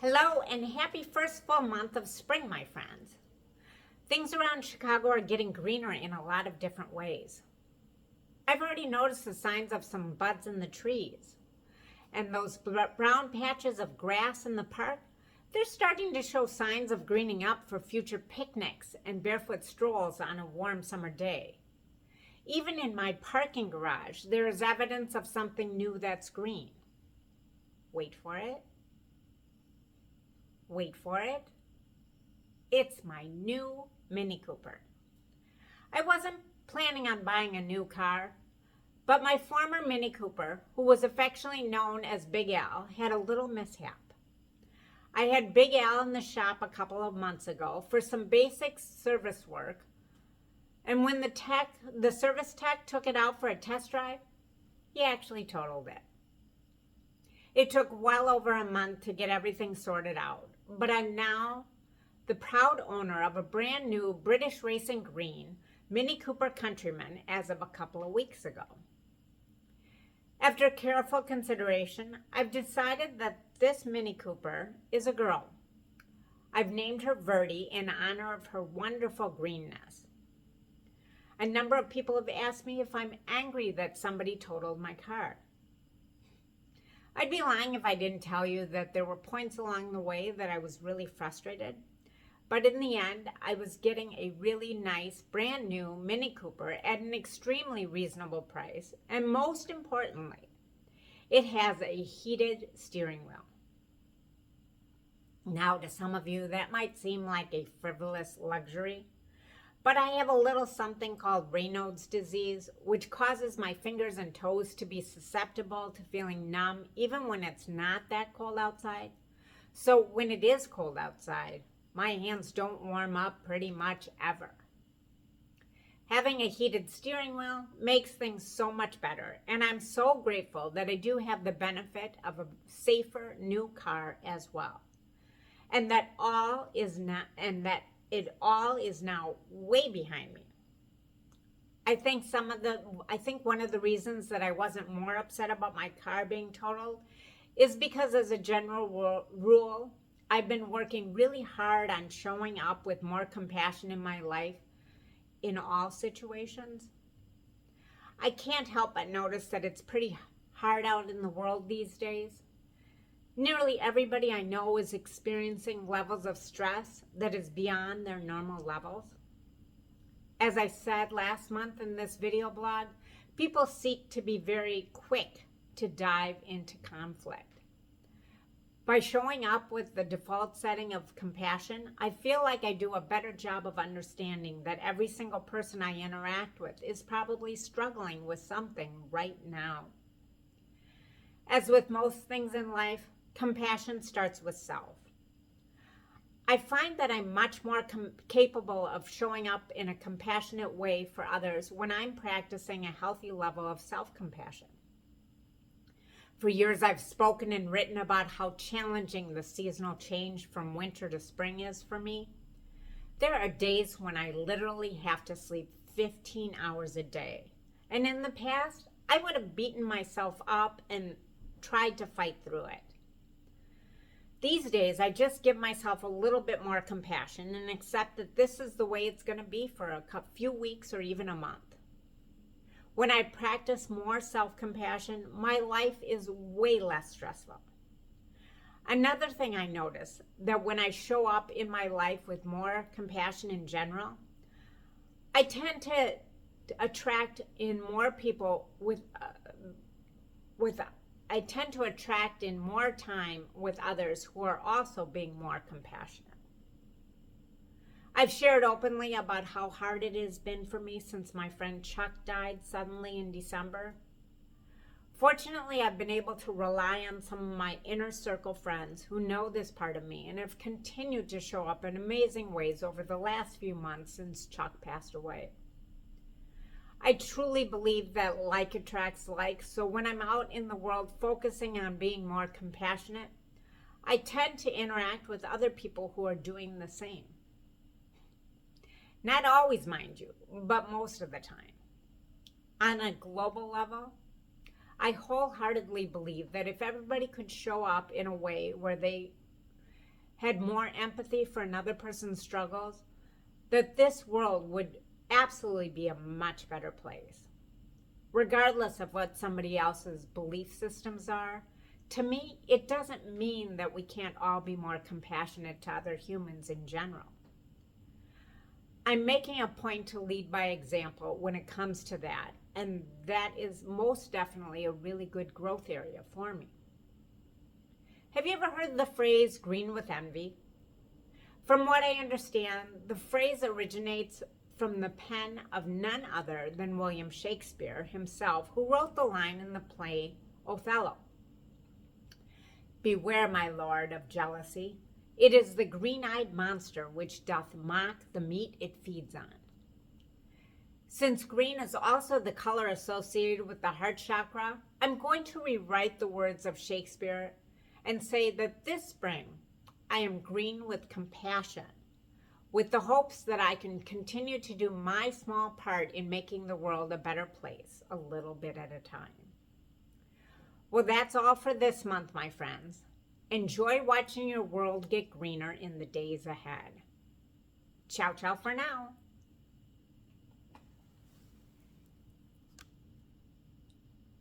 Hello and happy first full month of spring, my friends. Things around Chicago are getting greener in a lot of different ways. I've already noticed the signs of some buds in the trees. And those brown patches of grass in the park, they're starting to show signs of greening up for future picnics and barefoot strolls on a warm summer day. Even in my parking garage, there is evidence of something new that's green. Wait for it. Wait for it. It's my new Mini Cooper. I wasn't planning on buying a new car, but my former Mini Cooper, who was affectionately known as Big Al, had a little mishap. I had Big Al in the shop a couple of months ago for some basic service work, and when the service tech took it out for a test drive, he actually totaled it. It took well over a month to get everything sorted out, but I'm now the proud owner of a brand new British Racing Green Mini Cooper Countryman as of a couple of weeks ago. After careful consideration, I've decided that this Mini Cooper is a girl. I've named her Verdi in honor of her wonderful greenness. A number of people have asked me if I'm angry that somebody totaled my car. I'd be lying if I didn't tell you that there were points along the way that I was really frustrated. But in the end, I was getting a really nice, brand new Mini Cooper at an extremely reasonable price. And most importantly, it has a heated steering wheel. Now, to some of you, that might seem like a frivolous luxury. But I have a little something called Raynaud's disease, which causes my fingers and toes to be susceptible to feeling numb, even when it's not that cold outside. So when it is cold outside, my hands don't warm up pretty much ever. Having a heated steering wheel makes things so much better, and I'm so grateful that I do have the benefit of a safer new car as well. And that it all is now way behind me. I think one of the reasons that I wasn't more upset about my car being totaled is because, as a general rule, I've been working really hard on showing up with more compassion in my life in all situations. I can't help but notice that it's pretty hard out in the world these days. Nearly everybody I know is experiencing levels of stress that is beyond their normal levels. As I said last month in this video blog, people seek to be very quick to dive into conflict. By showing up with the default setting of compassion, I feel like I do a better job of understanding that every single person I interact with is probably struggling with something right now. As with most things in life, compassion starts with self. I find that I'm much more capable of showing up in a compassionate way for others when I'm practicing a healthy level of self-compassion. For years, I've spoken and written about how challenging the seasonal change from winter to spring is for me. There are days when I literally have to sleep 15 hours a day. And in the past, I would have beaten myself up and tried to fight through it. These days, I just give myself a little bit more compassion and accept that this is the way it's going to be for a few weeks or even a month. When I practice more self-compassion, my life is way less stressful. Another thing I notice, that when I show up in my life with more compassion in general, I tend to attract in more people I tend to attract in more time with others who are also being more compassionate. I've shared openly about how hard it has been for me since my friend Chuck died suddenly in December. Fortunately, I've been able to rely on some of my inner circle friends who know this part of me and have continued to show up in amazing ways over the last few months since Chuck passed away. I truly believe that like attracts like, so when I'm out in the world focusing on being more compassionate, I tend to interact with other people who are doing the same. Not always, mind you, but most of the time. On a global level, I wholeheartedly believe that if everybody could show up in a way where they had more empathy for another person's struggles, that this world would absolutely be a much better place. Regardless of what somebody else's belief systems are, to me, it doesn't mean that we can't all be more compassionate to other humans in general. I'm making a point to lead by example when it comes to that, and that is most definitely a really good growth area for me. Have you ever heard the phrase green with envy? From what I understand, the phrase originates from the pen of none other than William Shakespeare himself, who wrote the line in the play Othello. Beware, my lord, of jealousy. It is the green-eyed monster which doth mock the meat it feeds on. Since green is also the color associated with the heart chakra, I'm going to rewrite the words of Shakespeare and say that this spring I am green with compassion, with the hopes that I can continue to do my small part in making the world a better place, a little bit at a time. Well, that's all for this month, my friends. Enjoy watching your world get greener in the days ahead. Ciao, ciao for now.